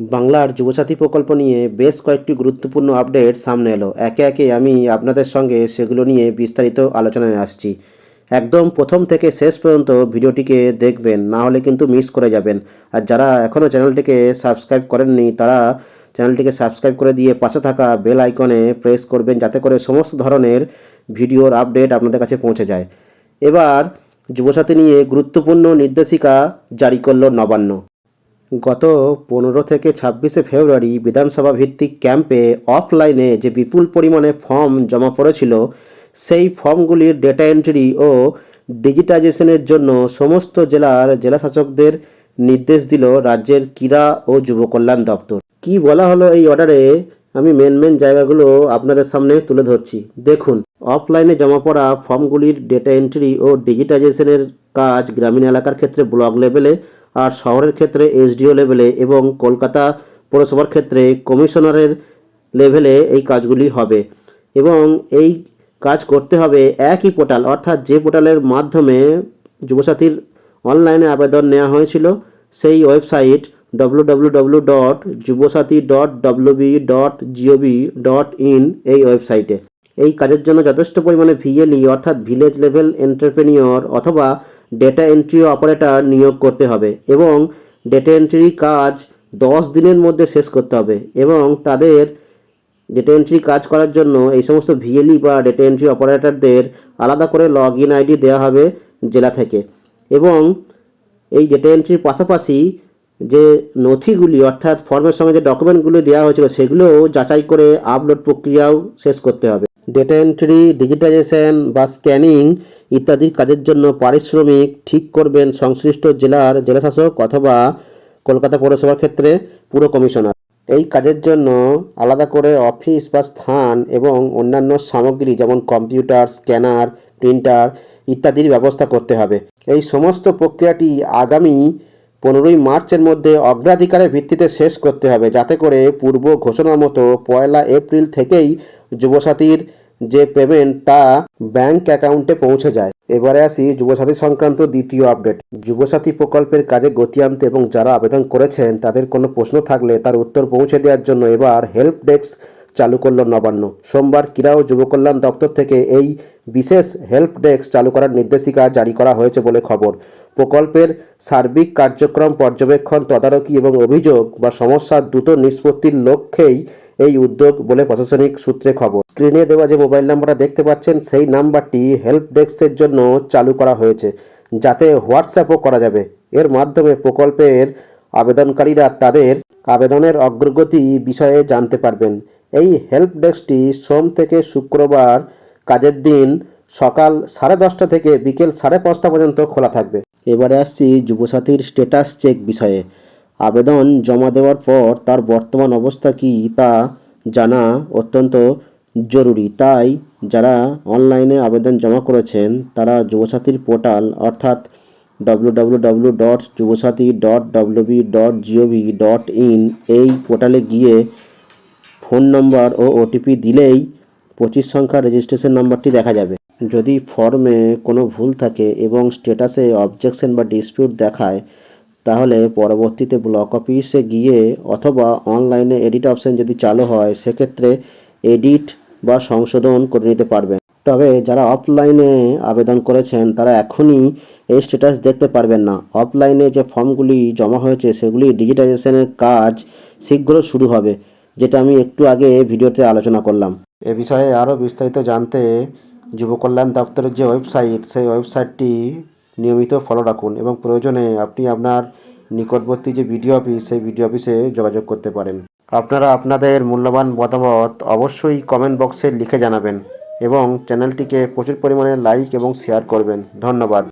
বাংলার যুবসাথী প্রকল্প নিয়ে বেশ কয়েকটি গুরুত্বপূর্ণ আপডেট সামনে এলো। একে একে আমি আপনাদের সঙ্গে সেগুলো নিয়ে বিস্তারিত আলোচনায় আসছি। একদম প্রথম থেকে শেষ পর্যন্ত ভিডিওটিকে দেখবেন, না হলে কিন্তু মিস করে যাবেন। আর যারা এখনও চ্যানেলটিকে সাবস্ক্রাইব করেননি তারা চ্যানেলটিকে সাবস্ক্রাইব করে দিয়ে পাশে থাকা বেল আইকনে প্রেস করবেন, যাতে করে সমস্ত ধরনের ভিডিওর আপডেট আপনাদের কাছে পৌঁছে যায়। এবার যুবসাথী নিয়ে গুরুত্বপূর্ণ নির্দেশিকা জারি করল নবান্ন। গত 15 থেকে 26শে ফেব্রুয়ারি বিধানসভা ভিত্তিক ক্যাম্পে অফলাইনে যে বিপুল পরিমাণে ফর্ম জমা পড়েছিল, সেই ফর্মগুলির ডেটা এন্ট্রি ও ডিজিটাইজেশনের জন্য সমস্ত জেলার জেলাশাসকদের নির্দেশ দিল রাজ্যের ক্রীড়া ও যুব কল্যাণ দপ্তর। কি বলা হলো এই অর্ডারে, আমি মেন জায়গাগুলো আপনাদের সামনে তুলে ধরছি। দেখুন, অফলাইনে জমা পড়া ফর্মগুলির ডেটা এন্ট্রি ও ডিজিটাইজেশনের কাজ গ্রামীণ এলাকার ক্ষেত্রে ব্লক লেভেলে, আর শহরের ক্ষেত্রে এসডিও লেভেলে এবং কলকাতা পৌরসভার ক্ষেত্রে কমিশনারের লেভেলে এই কাজগুলি হবে। এবং এই কাজ করতে হবে একই পোর্টাল, অর্থাৎ যে পোর্টালের মাধ্যমে যুবসাথীর অনলাইনে আবেদন নেওয়া হয়েছিল, সেই ওয়েবসাইট www.jubosati.wb.gov.in এই ওয়েবসাইটে। এই কাজের জন্য যথেষ্ট পরিমাণে ভিএলই অর্থাৎ ভিলেজ লেভেল এন্টারপ্রেনিয়র অথবা ডেটা এন্ট্রি অপারেটর নিয়োগ করতে হবে এবং ডেটা এন্ট্রি কাজ 10 দিনের মধ্যে শেষ করতে হবে। এবং তাদের ডেটা এন্ট্রি কাজ করার জন্য এই সমস্ত ভিএলই বা ডেটা এন্ট্রি অপারেটরদের আলাদা করে লগ ইন আইডি দেওয়া হবে জেলা থেকে। এবং এই ডেটা এন্ট্রির পাশাপাশি যে নথিগুলি অর্থাৎ ফর্মের সঙ্গে যে ডকুমেন্টগুলি দেওয়া হয়েছিল, সেগুলোও যাচাই করে আপলোড প্রক্রিয়াও শেষ করতে হবে। ডেটা এন্ট্রি, ডিজিটাইজেশন বা স্ক্যানিং ইত্যাদি কাজের জন্য পারিশ্রমিক ঠিক করবেন সংশ্লিষ্ট জেলার জেলাশাসক অথবা কলকাতা পৌরসভার ক্ষেত্রে পুর কমিশনার। এই কাজের জন্য আলাদা করে অফিস বা স্থান এবং অন্যান্য সামগ্রী যেমন কম্পিউটার, স্ক্যানার, প্রিন্টার ইত্যাদির ব্যবস্থা করতে হবে। এই সমস্ত প্রক্রিয়াটি আগামী 15ই মার্চের মধ্যে অগ্রাধিকারের ভিত্তিতে শেষ করতে হবে, যাতে করে পূর্ব ঘোষণার মতো 1 এপ্রিল থেকেই যুবসাথীর যে পেমেন্ট তা ব্যাংক অ্যাকাউন্টে পৌঁছে যায়। এবারে আসি যুবসাথী সংক্রান্ত দ্বিতীয় আপডেট। যুবসাথী প্রকল্পের কাজে গতি আনতে এবং যারা আবেদন করেছেন তাদের কোনো প্রশ্ন থাকলে তার উত্তর পৌঁছে দেওয়ার জন্য এবার হেল্প ডেস্ক চালু করল নবান্ন। সোমবার ক্রীড়া ও যুব কল্যাণ দপ্তর থেকে এই বিশেষ হেল্প ডেস্ক চালু করার নির্দেশিকা জারি করা হয়েছে বলে খবর। প্রকল্পের সার্বিক কার্যক্রম পর্যবেক্ষণ, তদারকি এবং অভিযোগ বা সমস্যার দ্রুত নিষ্পত্তির লক্ষ্যেই এই উদ্যোগ বলে প্রশাসনিক সূত্রে খবর। স্ক্রিনে দেওয়া যে মোবাইল নাম্বারটা দেখতে পাচ্ছেন, সেই নাম্বারটি হেল্প ডেস্কের জন্য চালু করা হয়েছে, যাতে হোয়াটসঅ্যাপও করা যাবে। এর মাধ্যমে প্রকল্পের আবেদনকারীরা তাদের আবেদনের অগ্রগতি বিষয়ে জানতে পারবেন। এই হেল্প ডেস্কটি সোম থেকে শুক্রবার কাজের দিন সকাল 10:30 থেকে বিকেল 5:30 পর্যন্ত খোলা থাকবে। এবারে আসছি যুবসাথীর স্ট্যাটাস চেক বিষয়ে। আবেদন জমা দেওয়ার পর তার বর্তমান অবস্থা কী তা জানা অত্যন্ত জরুরি। তাই যারা অনলাইনে আবেদন জমা করেছেন তারা যুবসাথীর পোর্টাল অর্থাৎ www.jubosati.wb.gov.in এই পোর্টালে গিয়ে ফোন নম্বর ও ওটিপি দিলেই 25 সংখ্যার রেজিস্ট্রেশন নাম্বারটি দেখা যাবে। যদি ফর্মে কোনো ভুল থাকে এবং স্ট্যাটাসে অবজেকশন বা ডিসপিউট দেখায়, তাহলে পরবর্তীতে ব্লক অফিসে গিয়ে অথবা অনলাইনে এডিট অপশন যদি চালু হয়, সেক্ষেত্রে এডিট বা সংশোধন করে নিতে পারবেন। তবে যারা অফলাইনে আবেদন করেছেন তারা এখনই এই স্ট্যাটাস দেখতে পারবেন না। অফলাইনে যে ফর্মগুলি জমা হয়েছে সেগুলি ডিজিটাইজেশনের কাজ শীঘ্র শুরু হবে, যেটা আমি একটু আগে ভিডিওতে আলোচনা করলাম। এ বিষয়ে আরও বিস্তারিত জানতে যুব কল্যাণ দপ্তরের যে ওয়েবসাইট, সেই ওয়েবসাইটটি নিয়মিত ফলো রাখুন এবং প্রয়োজনে আপনি আপনার নিকটবর্তী যে বিডিও অফিস, সেই বিডিও অফিসে যোগাযোগ করতে পারেন। আপনারা আপনাদের মূল্যবান মতামত অবশ্যই কমেন্ট বক্সে লিখে জানাবেন এবং চ্যানেলটিকে প্রচুর পরিমাণে লাইক এবং শেয়ার করবেন। ধন্যবাদ।